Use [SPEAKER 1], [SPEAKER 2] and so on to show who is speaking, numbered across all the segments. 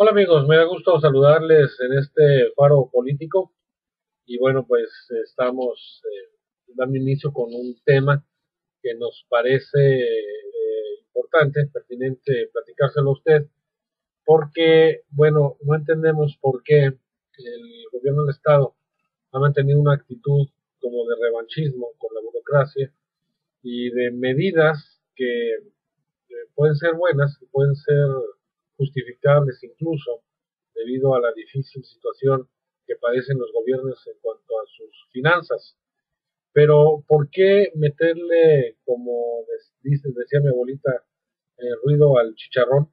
[SPEAKER 1] Hola amigos, me da gusto saludarles en este faro político y bueno, pues estamos dando inicio con un tema que nos parece importante, pertinente platicárselo a usted, porque bueno, no entendemos por qué el gobierno del Estado ha mantenido una actitud como de revanchismo con la burocracia y de medidas que pueden ser buenas, que pueden ser justificables incluso debido a la difícil situación que padecen los gobiernos en cuanto a sus finanzas. Pero ¿por qué meterle, como decía mi abuelita, ruido al chicharrón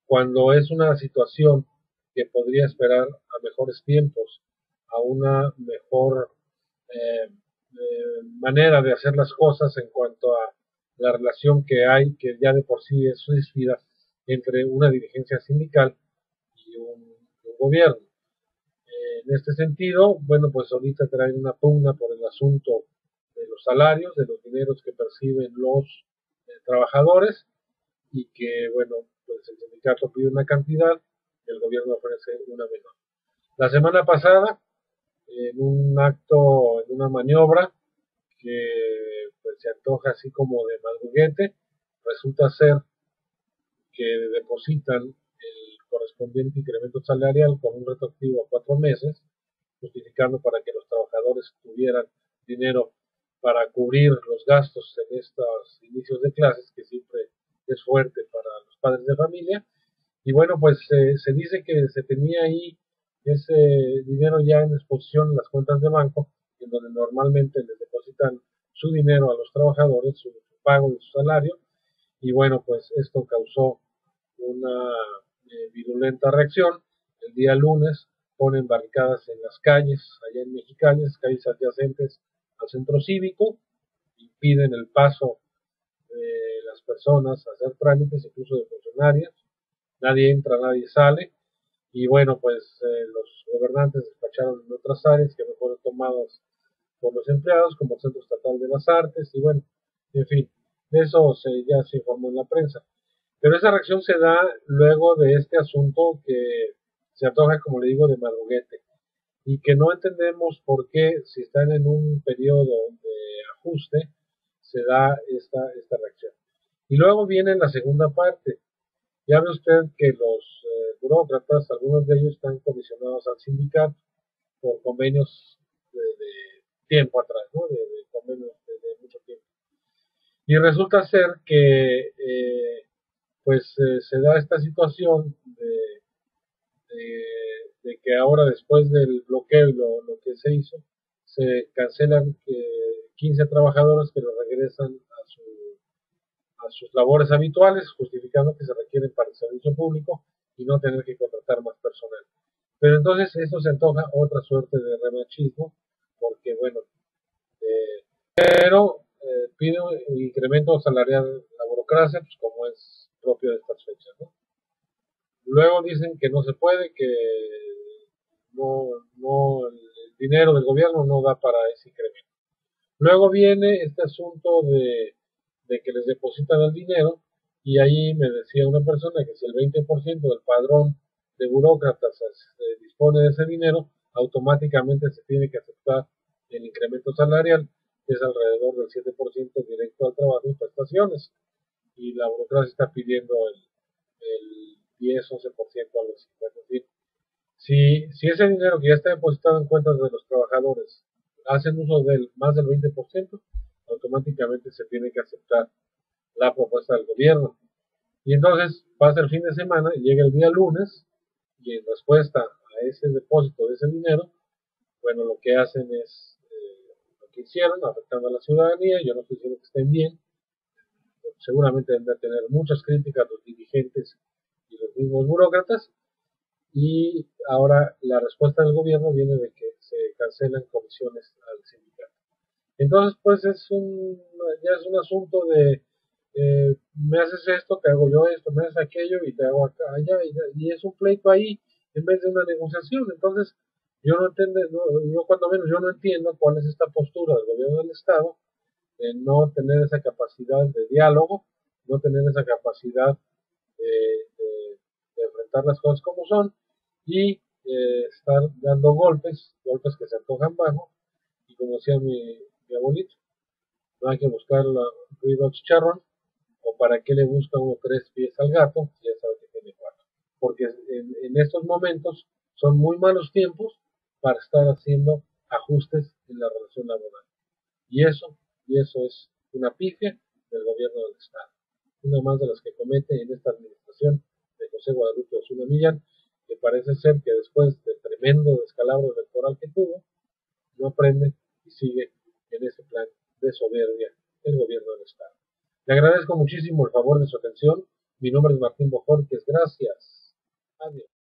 [SPEAKER 1] cuando es una situación que podría esperar a mejores tiempos, a una mejor manera de hacer las cosas en cuanto a la relación que hay, que ya de por sí es ríspida, entre una dirigencia sindical y un gobierno? En este sentido, bueno, pues ahorita traen una pugna por el asunto de los salarios, de los dineros que perciben los trabajadores y que, bueno, pues el sindicato pide una cantidad y el gobierno ofrece una menor. La semana pasada, en un acto, en una maniobra que pues se antoja así como de madruguete, resulta ser que depositan el correspondiente incremento salarial con un retroactivo a 4 meses, justificando para que los trabajadores tuvieran dinero para cubrir los gastos en estos inicios de clases, que siempre es fuerte para los padres de familia. Y bueno, pues se dice que se tenía ahí ese dinero ya en exposición en las cuentas de banco, en donde normalmente les depositan su dinero a los trabajadores, su pago de su salario, y bueno, pues esto causó una virulenta reacción. El día lunes ponen barricadas en las calles, allá en Mexicali, calles adyacentes al centro cívico, impiden el paso de las personas a hacer trámites, incluso de funcionarios, nadie entra, nadie sale, y bueno, pues los gobernantes despacharon en otras áreas que no fueron tomadas por los empleados, como el Centro Estatal de las Artes, y bueno, en fin, de eso ya se informó en la prensa. Pero esa reacción se da luego de este asunto que se antoja, como le digo, de madruguete y que no entendemos por qué, si están en un periodo de ajuste, se da esta reacción. Y luego viene la segunda parte. Ya ve usted que los burócratas, algunos de ellos están comisionados al sindicato por convenios de tiempo atrás, ¿no? De convenios de mucho tiempo. Y resulta ser que pues se da esta situación de que ahora después del bloqueo y lo que se hizo, se cancelan 15 trabajadores que lo regresan a sus labores habituales, justificando que se requieren para el servicio público y no tener que contratar más personal. Pero entonces esto se antoja otra suerte de revanchismo, porque bueno, pero pide un incremento salarial la burocracia, pues como es propio de estas fechas, ¿no? Luego dicen que no se puede, que no el dinero del gobierno no da para ese incremento. Luego viene este asunto de que les depositan el dinero y ahí me decía una persona que si el 20% del padrón de burócratas se dispone de ese dinero, automáticamente se tiene que aceptar el incremento salarial, que es alrededor del 7% directo al trabajo y prestaciones. Y la burocracia está pidiendo el 10-11%, algo así. Bueno, en fin, si ese dinero que ya está depositado en cuentas de los trabajadores hacen uso del más del 20%, automáticamente se tiene que aceptar la propuesta del gobierno. Y entonces pasa el fin de semana, llega el día lunes, y en respuesta a ese depósito de ese dinero, bueno, lo que hacen es lo que hicieron, afectando a la ciudadanía. Yo no estoy diciendo que estén bien, seguramente deben de tener muchas críticas los dirigentes y los mismos burócratas, y ahora la respuesta del gobierno viene de que se cancelan comisiones al sindicato. Entonces, pues ya es un asunto de me haces esto, te hago yo esto, me haces aquello y te hago acá, allá, y es un pleito ahí en vez de una negociación. Entonces, yo no entiendo, yo cuando menos yo no entiendo cuál es esta postura del gobierno del Estado de no tener esa capacidad de diálogo, no tener esa capacidad de, de enfrentar aceptar las cosas como son y estar dando golpes que se antojan bajos, y como decía mi abuelito, no hay que buscar ruido chicharrón, o para qué le busca uno 3 pies al gato, si ya sabe que tiene 4. Porque en estos momentos son muy malos tiempos para estar haciendo ajustes en la relación laboral. Y eso es una pifia del gobierno del Estado. Una más de las que comete en esta administración de José Guadalupe Osuna Millán, que parece ser que después del tremendo descalabro electoral que tuvo, no aprende y sigue en ese plan de soberbia del gobierno del Estado. Le agradezco muchísimo el favor de su atención. Mi nombre es Martín Bojorquez. Gracias. Adiós.